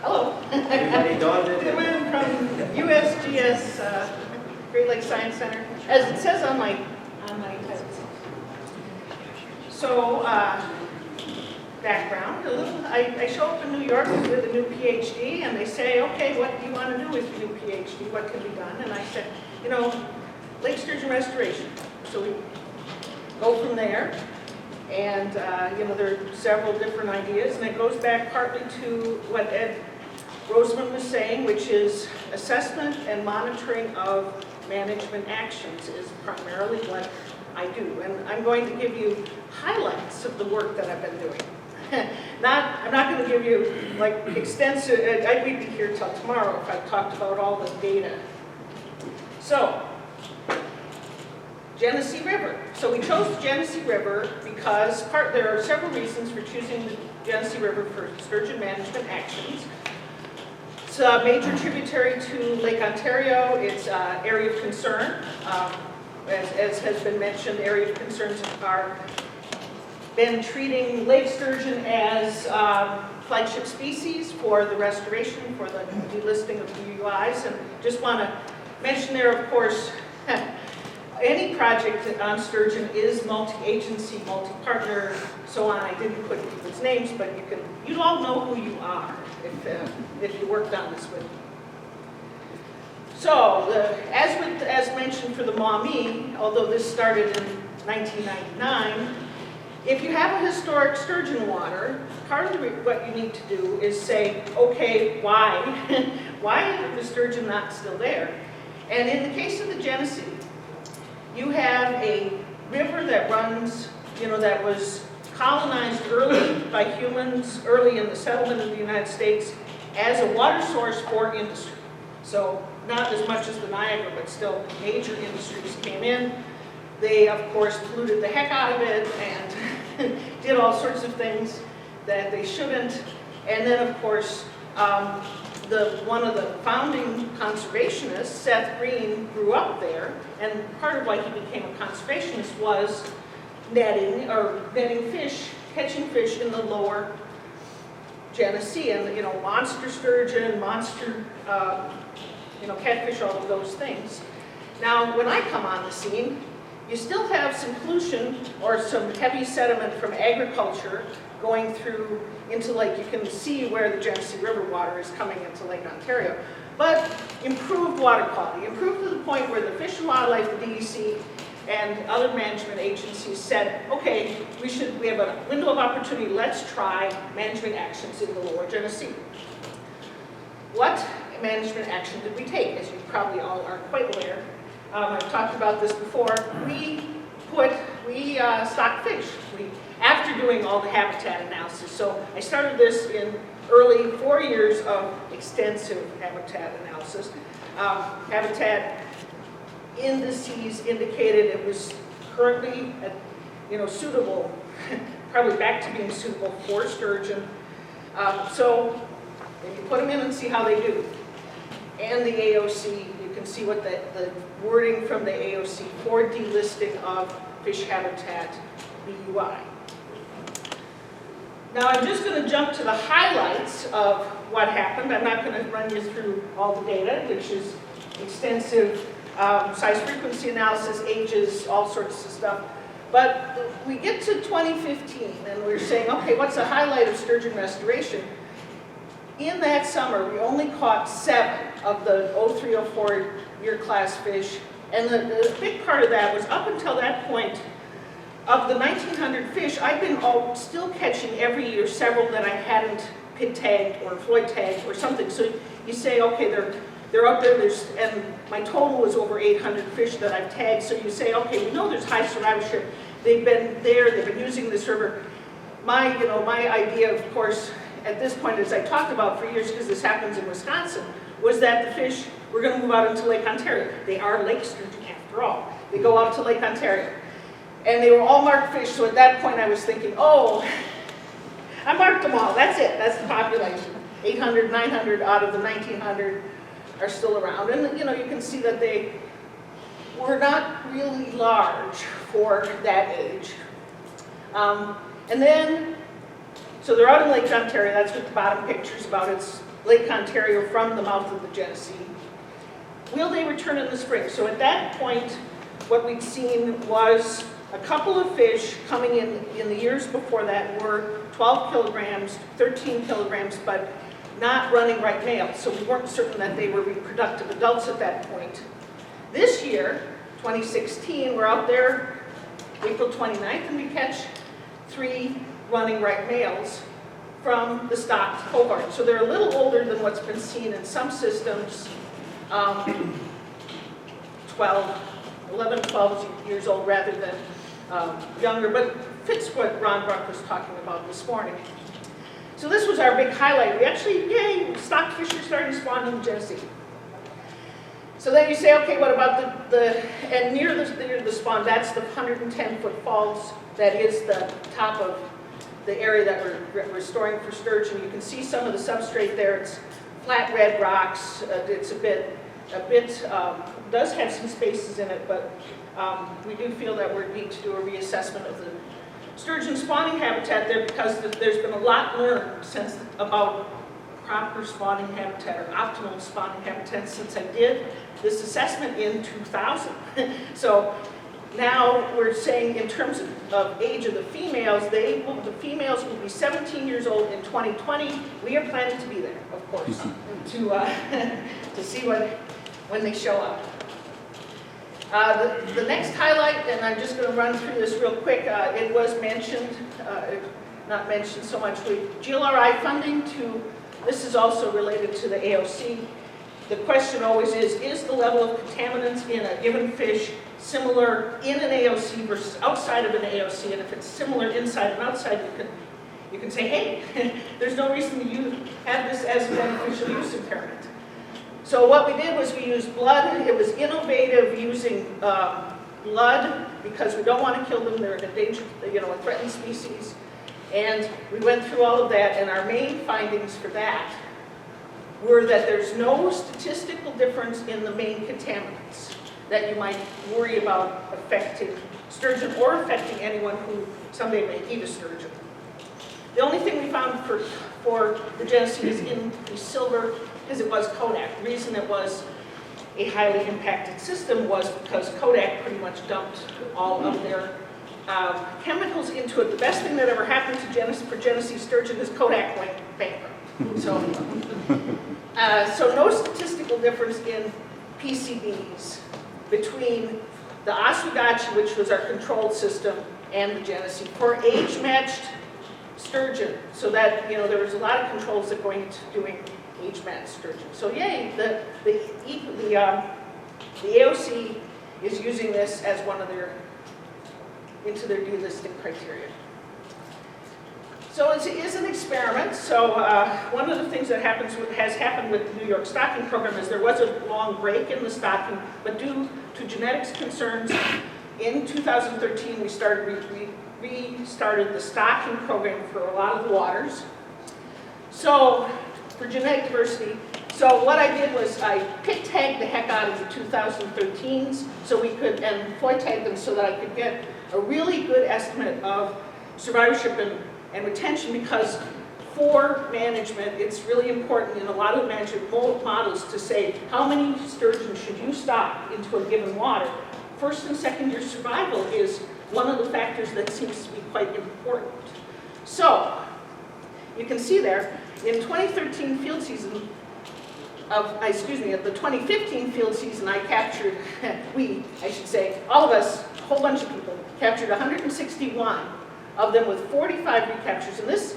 Hello. Everybody, Don Dittman from USGS, Great Lakes Science Center, as it says on my text. So, background, a little, I show up in New York with a new PhD, and they say, okay, what do you want to do with your new PhD? What can be done? And I said, you know, Lake Sturgeon restoration. So we go from there. And, you know, there are several different ideas, and it goes back partly to what Ed Roseman was saying, which is assessment and monitoring of management actions is primarily what I do. And I'm going to give you highlights of the work that I've been doing. I'm not going to give you, like, extensive, I'd be here till tomorrow if I talked about all the data. So, Genesee River. So we chose the Genesee River because there are several reasons for choosing the Genesee River for sturgeon management actions. It's a major tributary to Lake Ontario. It's an area of concern. As has been mentioned, area of concerns are been treating lake sturgeon as flagship species for the restoration, for the delisting of DUIs. And just want to mention there, of course, any project on sturgeon is multi-agency, multi-partner, so on. I didn't put people's names, but you all know who you are if you worked on this with me. So, as mentioned for the Maumee, although this started in 1999, if you have a historic sturgeon water, part of what you need to do is say, okay, why? Why is the sturgeon not still there? And in the case of the Genesee, you have a river that runs, you know, that was colonized early by humans, early in the settlement of the United States, as a water source for industry. So not as much as the Niagara, but still major industries came in. They, of course, polluted the heck out of it and did all sorts of things that they shouldn't. And then, of course, one of the founding conservationists, Seth Green, grew up there, and part of why he became a conservationist was netting fish, catching fish in the lower Genesee, and you know, monster sturgeon, monster, you know, catfish, all of those things. Now, when I come on the scene, you still have some pollution or some heavy sediment from agriculture going through into Lake. You can see where the Genesee River water is coming into Lake Ontario. But improved water quality, improved to the point where the Fish and Wildlife, the DEC, and other management agencies said, okay, we have a window of opportunity, let's try management actions in the lower Genesee. What management action did we take? As you probably all are quite aware, I've talked about this before, we stock fish. After doing all the habitat analysis. So I started this in early 4 years of extensive habitat analysis. Habitat indices indicated it was currently, suitable, probably back to being suitable for sturgeon. So then you put them in and see how they do. And the AOC, you can see what the wording from the AOC for delisting of fish habitat BUI. Now I'm just going to jump to the highlights of what happened. I'm not going to run you through all the data, which is extensive size frequency analysis, ages, all sorts of stuff. But we get to 2015 and we're saying, okay, what's the highlight of sturgeon restoration? In that summer, we only caught 7 of the 0304 year class fish. And the big part of that was up until that point, of the 1,900 fish, I've been still catching every year several that I hadn't pit tagged or Floyd tagged or something. So you say, okay, they're up there, and my total was over 800 fish that I've tagged. So you say, okay, we know there's high survivorship. They've been there, they've been using this river. My idea, of course, at this point, as I talked about for years, because this happens in Wisconsin, was that the fish were going to move out into Lake Ontario. They are lake sturgeon after all. They go out to Lake Ontario. And they were all marked fish, so at that point I was thinking, oh, I marked them all, that's it, that's the population. 800, 900 out of the 1,900 are still around. And you can see that they were not really large for that age. And then So they're out in Lake Ontario. That's what the bottom picture is about. It's Lake Ontario from the mouth of the Genesee. Will they return in the spring? So at that point, what we'd seen was a couple of fish coming in the years before that were 12 kilograms, 13 kilograms, but not running right males. So we weren't certain that they were reproductive adults at that point. This year, 2016, we're out there April 29th, and we catch 3 running right males from the stocked cohort. So they're a little older than what's been seen in some systems, 11, 12 years old rather than younger, but fits what Ron Bruck was talking about this morning. So this was our big highlight. We actually, yay, stocked fish are starting to spawn in the Genesee. So then you say, okay, what about and near the spawn, that's the 110-foot falls. That is the top of the area that we're storing for sturgeon. You can see some of the substrate there. It's flat red rocks. It's does have some spaces in it, but we do feel that we need to do a reassessment of the sturgeon spawning habitat there, because there's been a lot learned since about proper spawning habitat or optimal spawning habitat since I did this assessment in 2000. So now we're saying in terms of age of the females, the females will be 17 years old in 2020. We are planning to be there, of course, to see when they show up. The next highlight, and I'm just going to run through this real quick, it was mentioned, not mentioned so much, with GLRI funding this is also related to the AOC. The question always is the level of contaminants in a given fish similar in an AOC versus outside of an AOC? And if it's similar inside and outside, you can say, hey, there's no reason to have this as a beneficial use impairment. So what we did was we used blood. It was innovative using blood because we don't want to kill them. They're an endangered, a threatened species. And we went through all of that, and our main findings for that were that there's no statistical difference in the main contaminants that you might worry about affecting sturgeon or affecting anyone who someday may eat a sturgeon. The only thing we found for the Genesee is in the silver, because it was Kodak. The reason it was a highly impacted system was because Kodak pretty much dumped all of their chemicals into it. The best thing that ever happened to for Genesee sturgeon is Kodak went bankrupt. So no statistical difference in PCBs between the Oswegatchie, which was our controlled system, and the Genesee for age-matched sturgeon. So that, there was a lot of controls that go into doing age-matched sturgeon. So yay, the AOC is using this as one of into their delisting criteria. So it is an experiment. So one of the things that has happened with the New York stocking program is there was a long break in the stocking, but due to genetics concerns, in 2013 we restarted the stocking program for a lot of the waters. So for genetic diversity, so what I did was I pit tagged the heck out of the 2013s so we could, and FOI tagged them so that I could get a really good estimate of survivorship and retention, because for management, it's really important in a lot of management models to say how many sturgeon should you stock into a given water. First and second year survival is one of the factors that seems to be quite important. So you can see there, in 2013 field season, the 2015 field season, I captured, all of us, a whole bunch of people, captured 161 of them with 45 recaptures. And this,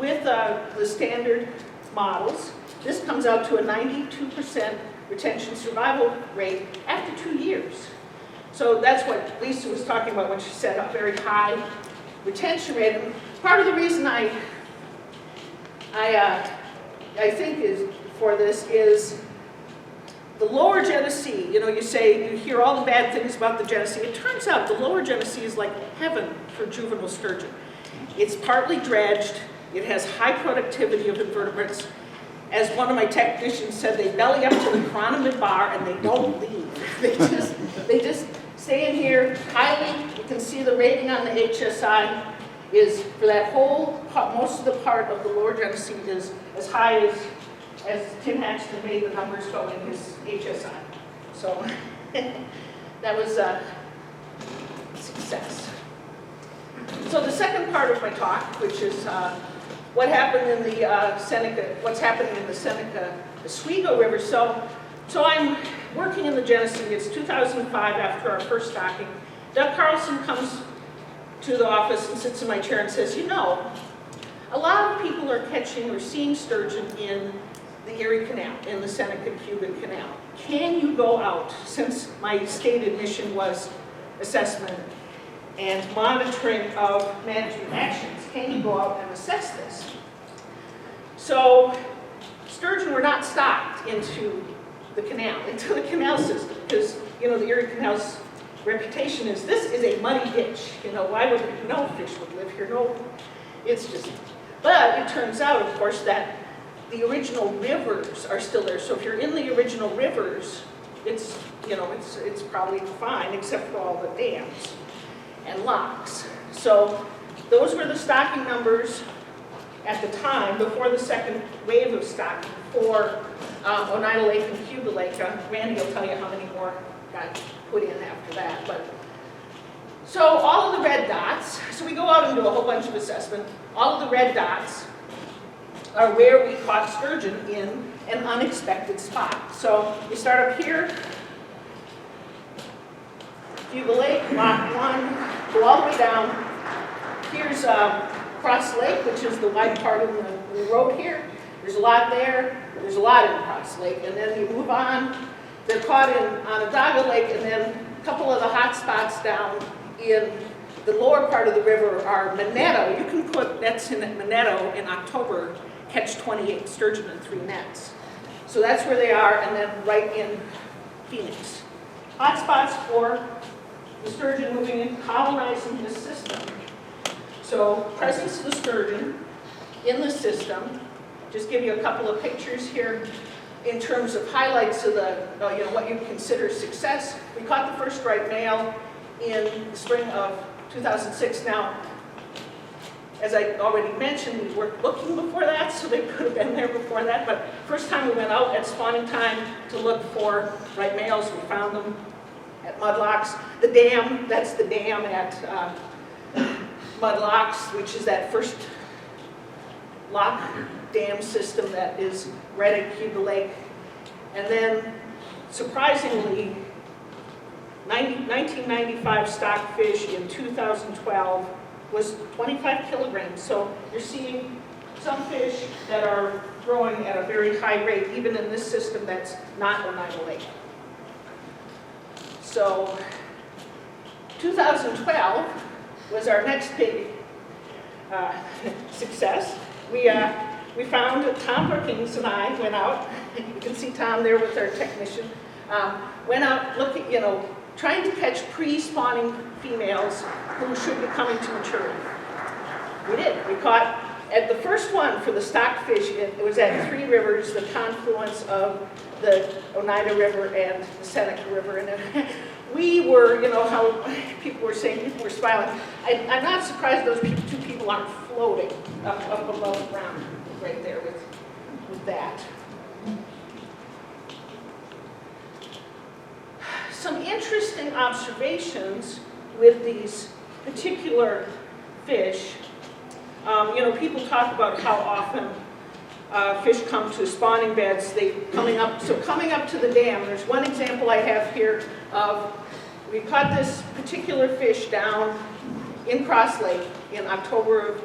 with the standard models, this comes out to a 92% retention survival rate after 2 years. So that's what Lisa was talking about when she said a very high retention rate. And part of the reason I think is for this is the lower Genesee. You hear all the bad things about the Genesee. It turns out the lower Genesee is like heaven for juvenile sturgeon. It's partly dredged. It has high productivity of invertebrates. As one of my technicians said, they belly up to the Cronenman bar and they don't leave. They just stay in here highly. You can see the rating on the HSI. is for that whole, most of the part of the lower Genesee is as high as Tim Haxton made the numbers go in his HSI. So that was a success. So the second part of my talk, which is what happened in the what's happening in the Seneca-Oswego River. So I'm working in the Genesee. It's 2005 after our first stocking. Doug Carlson comes to the office and sits in my chair and says, you know, a lot of people are catching or seeing sturgeon in the Erie Canal, in the Seneca-Cuban Canal. Can you go out, since my stated mission was assessment and monitoring of management actions, can you go out and assess this? So sturgeon were not stocked into the canal, into the canal system, because, you know, the Erie Canal's reputation is this is a muddy ditch. You know, why would no fish would live here? No, it's just, but it turns out, of course, that the original rivers are still there. So if you're in the original rivers, it's, you know, it's probably fine, except for all the dams and locks. So those were the stocking numbers at the time, before the second wave of stocking for Oneida Lake and Cuba Lake. Randy will tell you how many more got put in after that. But so all of the red dots, so we go out and do a whole bunch of assessment. All of the red dots are where we caught sturgeon in an unexpected spot. So we start up here, Cuba Lake, Lock 1, go all the way down. Here's Cross Lake, which is the wide part of the road here. There's a lot there. There's a lot in Cross Lake. And then you move on. They're caught in Onondaga Lake, and then a couple of the hot spots down in the lower part of the river are Minetto. You can put nets in at Minetto in October, catch 28 sturgeon in 3 nets. So that's where they are, and then right in Phoenix. Hot spots for the sturgeon moving in, colonizing this system. So presence of the sturgeon in the system. Just give you a couple of pictures here in terms of highlights of the, you know, what you consider success. We caught the first striped male in the spring of 2006. Now, as I already mentioned, we weren't looking before that, so they could have been there before that. But first time we went out at spawning time to look for right males, we found them at Mudlocks. The dam, that's the dam at Mudlocks, which is that first lock dam system that is right at Cuba Lake. And then, surprisingly, 1995 stock fish in 2012 was 25 kilograms. So you're seeing some fish that are growing at a very high rate, even in this system that's not Oneida Lake. So 2012 was our next big success. We found Tom Perkins and I went out. You can see Tom there with our technician. Went out looking, you know, trying to catch pre-spawning females who should be coming to maturity. We did. We caught at the first one for the stock fish. It was at 3 rivers, the confluence of the Oneida River and the Seneca River, and we were, you know, how people were saying, people were smiling. I'm not surprised those two people aren't floating up above ground right there with that. Some interesting observations with these particular fish. You know, people talk about how often fish come to spawning beds. Coming up to the dam. There's one example I have here of, we caught this particular fish down in Cross Lake in October of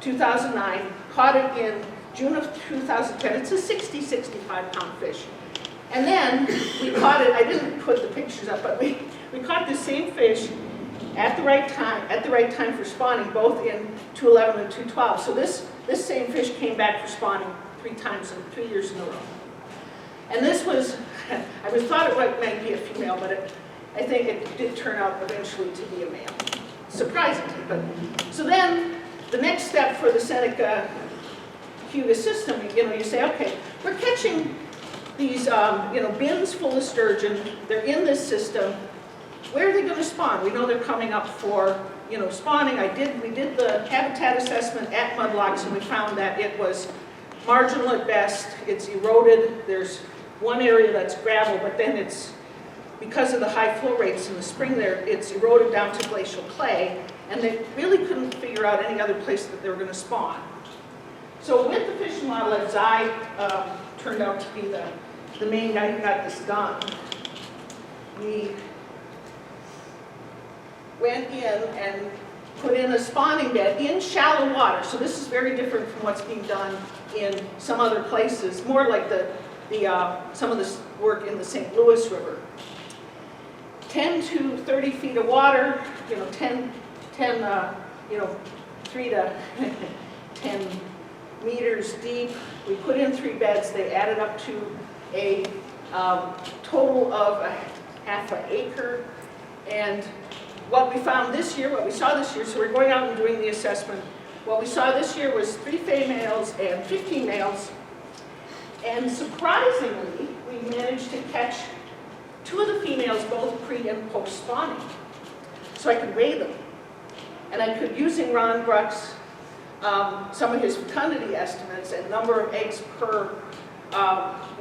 2009, caught it in June of 2010. It's a 60-65 pound fish. And then we caught it, I didn't put the pictures up, but we caught the same fish at the right time for spawning, both in 2011 and 2012. So this same fish came back for spawning 3 times in 3 years in a row. And this was, I thought it might be a female, but I think it did turn out eventually to be a male. Surprisingly, but so then the next step for the Seneca-Cuba system, you know, you say, okay, we're catching these, you know, bins full of sturgeon. They're in this system. Where are they going to spawn? We know they're coming up for, spawning, we did the habitat assessment at mudlocks, and we found that it was marginal at best. It's eroded. There's one area that's gravel, but then it's, because of the high flow rates in the spring there, it's eroded down to glacial clay, and they really couldn't figure out any other place that they were going to spawn. So with the fish and wildlife, Zai turned out to be the main guy who got this done. We went in and put in a spawning bed in shallow water. So this is very different from what's being done in some other places, more like some of this work in the St. Louis River. 10 to 30 feet of water, 3 to 10 meters deep. We put in 3 beds. They added up to a total of half an acre. And what we found this year, what we saw this year, so we're going out and doing the assessment. What we saw this year was 3 females and 15 males. And surprisingly, we managed to catch 2 of the females both pre and post spawning. So I could weigh them. And I could, using Ron Bruck's, some of his fecundity estimates and number of eggs per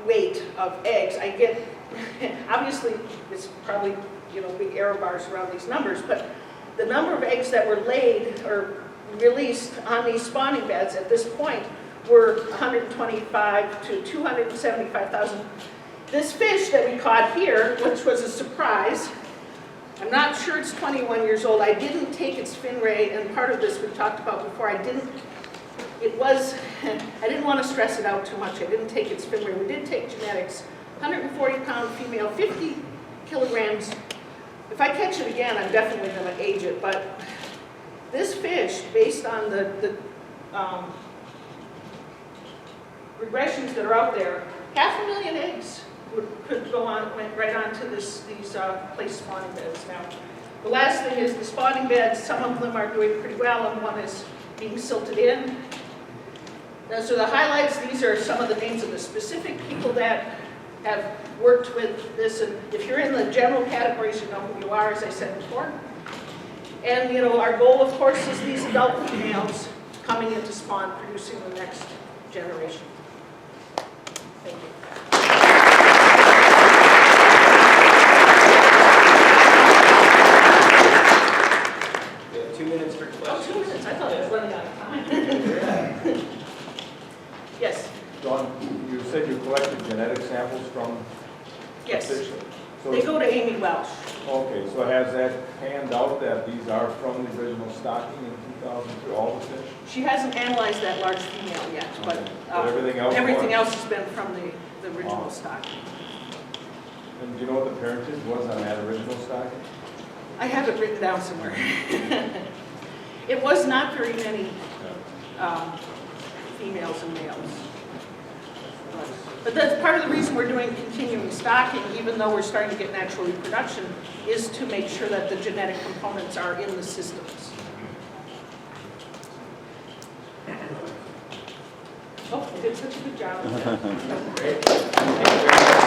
weight of eggs, I get, obviously it's probably big error bars around these numbers, but the number of eggs that were laid or released on these spawning beds at this point were 125 to 275,000. This fish that we caught here, which was a surprise, I'm not sure it's 21 years old. I didn't take its fin ray, and part of this we talked about before. I didn't want to stress it out too much. I didn't take its fin ray. We did take genetics. 140-pound female, 50 kilograms. If I catch it again, I'm definitely going to age it. But this fish, based on the regressions that are out there, 500,000 eggs could go on, went right onto these place spawning beds. Now, the last thing is the spawning beds. Some of them are doing pretty well, and one is being silted in. Now, so the highlights, these are some of the names of the specific people that have worked with this. And if you're in the general categories, you know who you are, as I said before. And our goal, of course, is these adult females coming into spawn, producing the next generation. Thank you. We have 2 minutes for questions. Oh, 2 minutes. I thought I was running out of time. Yes. Dawn, you said you collected genetic samples from Yes. fish? So, They go to Amy Welsh. okay, so has that panned out that these are from the original stocking in 2003, all the fish? She hasn't analyzed that large female yet, but Okay. But everything else was? has been from the original stock. And do you know what the parentage was on that original stocking? I have it written down somewhere. It was not very many females and males. But that's part of the reason we're doing continuing stocking, even though we're starting to get natural reproduction, is to make sure that the genetic components are in the systems. Oh, I did such a good job. Great. Thank you very much.